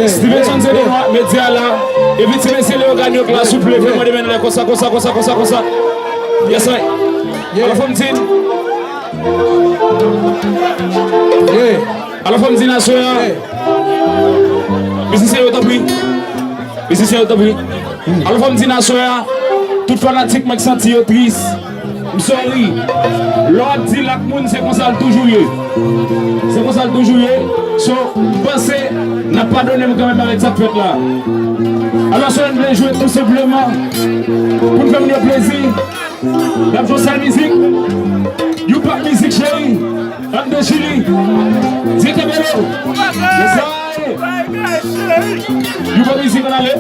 Stevenson c'est moi, média là. Et vite c'est le gagnant là souple, vraiment de mener comme ça. Yes sir. Alors faut me dire. Alors faut me dire nation. Musicien autopris. Alors faut me dire nation. Tout fanatique m'a senti triste. Sorry. L'autre dit la monde c'est comme ça toujours. C'est comme ça toujours. So, pensez, n'a pas donné quand même avec cette fête là. Alors, si on veut jouer tout simplement pour nous faire du plaisir, la jouer sa musique, you pas musique chérie, un de Chili, c'est ta belle. You pas musique en aller?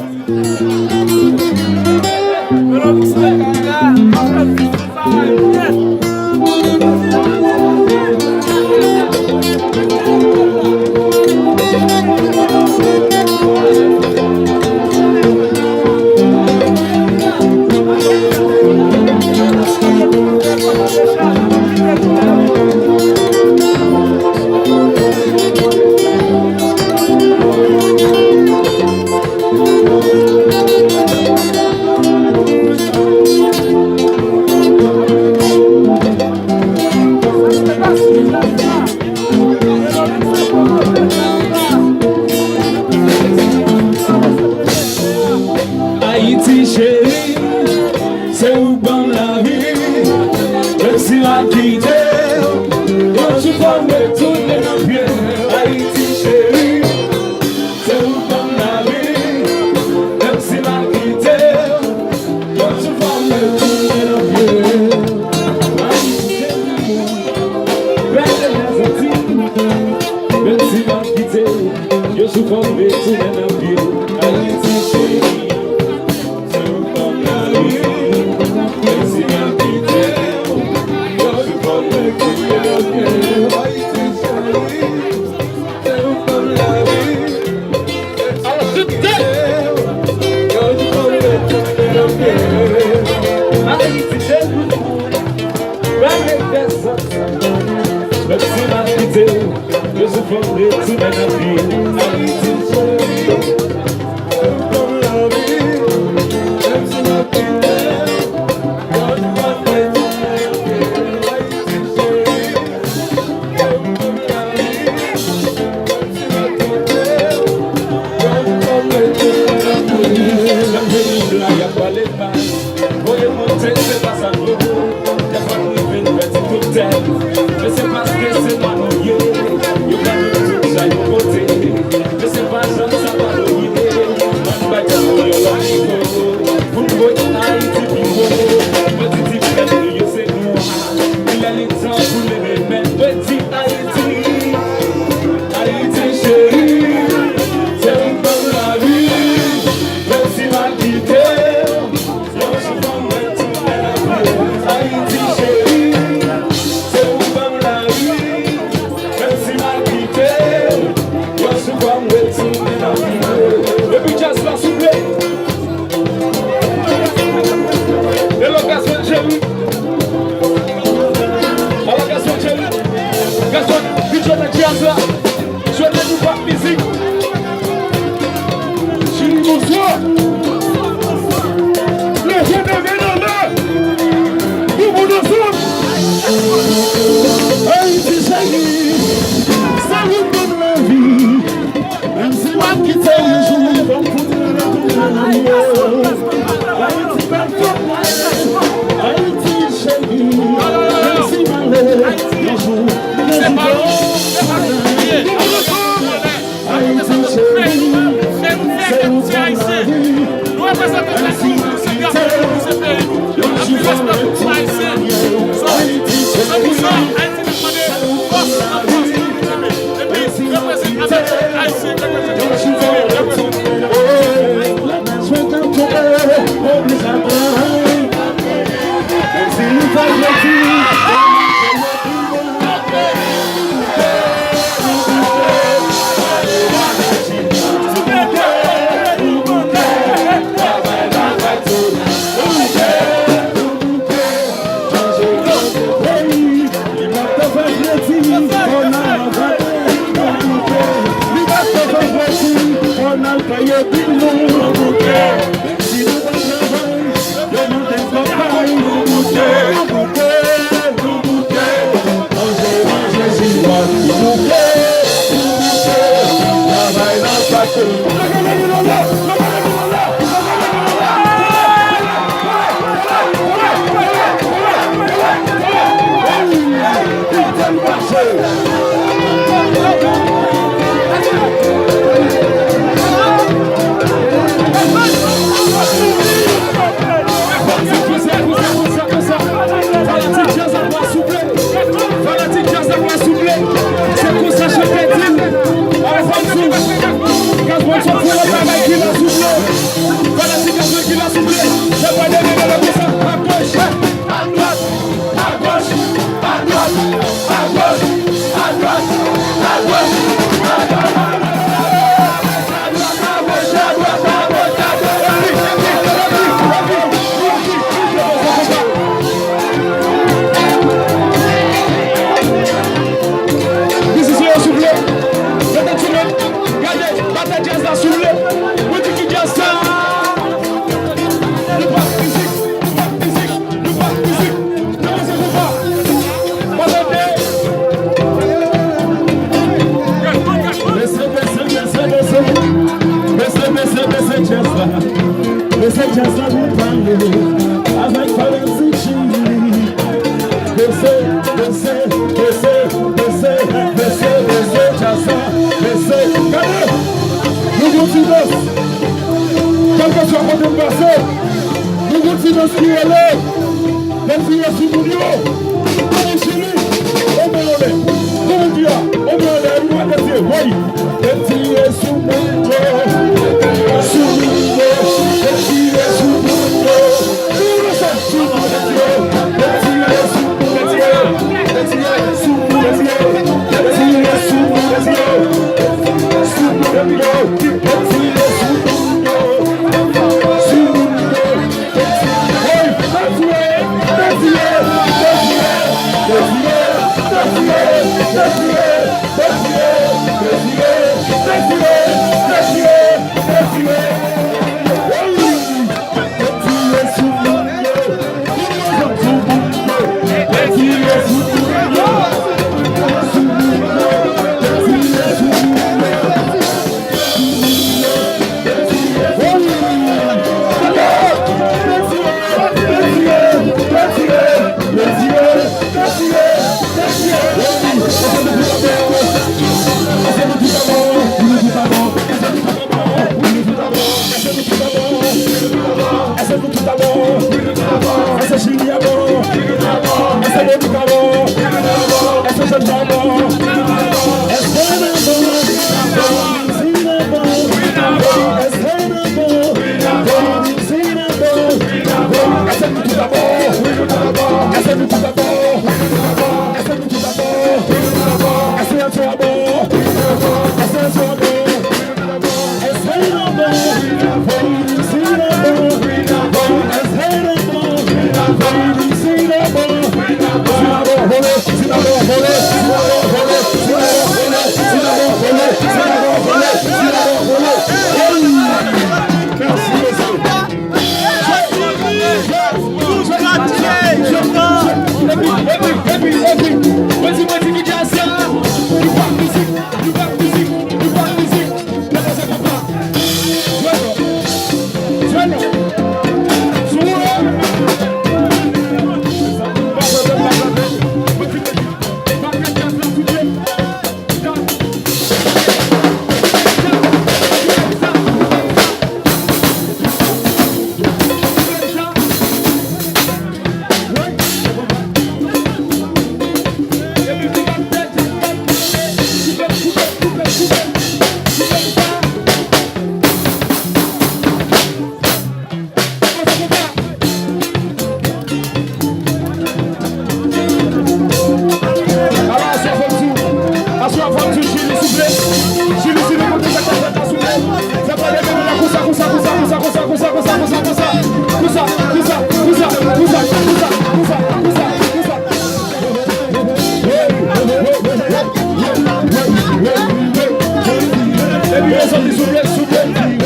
Souple, souple.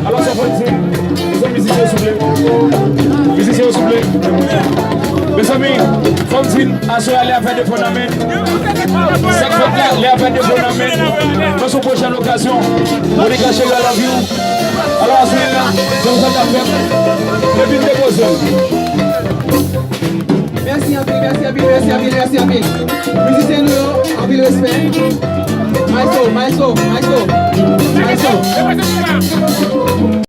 Alors ça va dire, les musiciens s'il vous plaît. Musiciens s'il vous plaît. Mes amis, Fonzine a sur aller à faire des phénomènes. Chaque fois qu'il a fait des phénomènes, dans son prochaine occasion, on est caché à la vue. Alors ensuite, je vous attends faire le but de vos œuvres. Merci à vous, merci à vous, merci à vous, merci à vous. Musiciens nous, en ville respect. Maestro.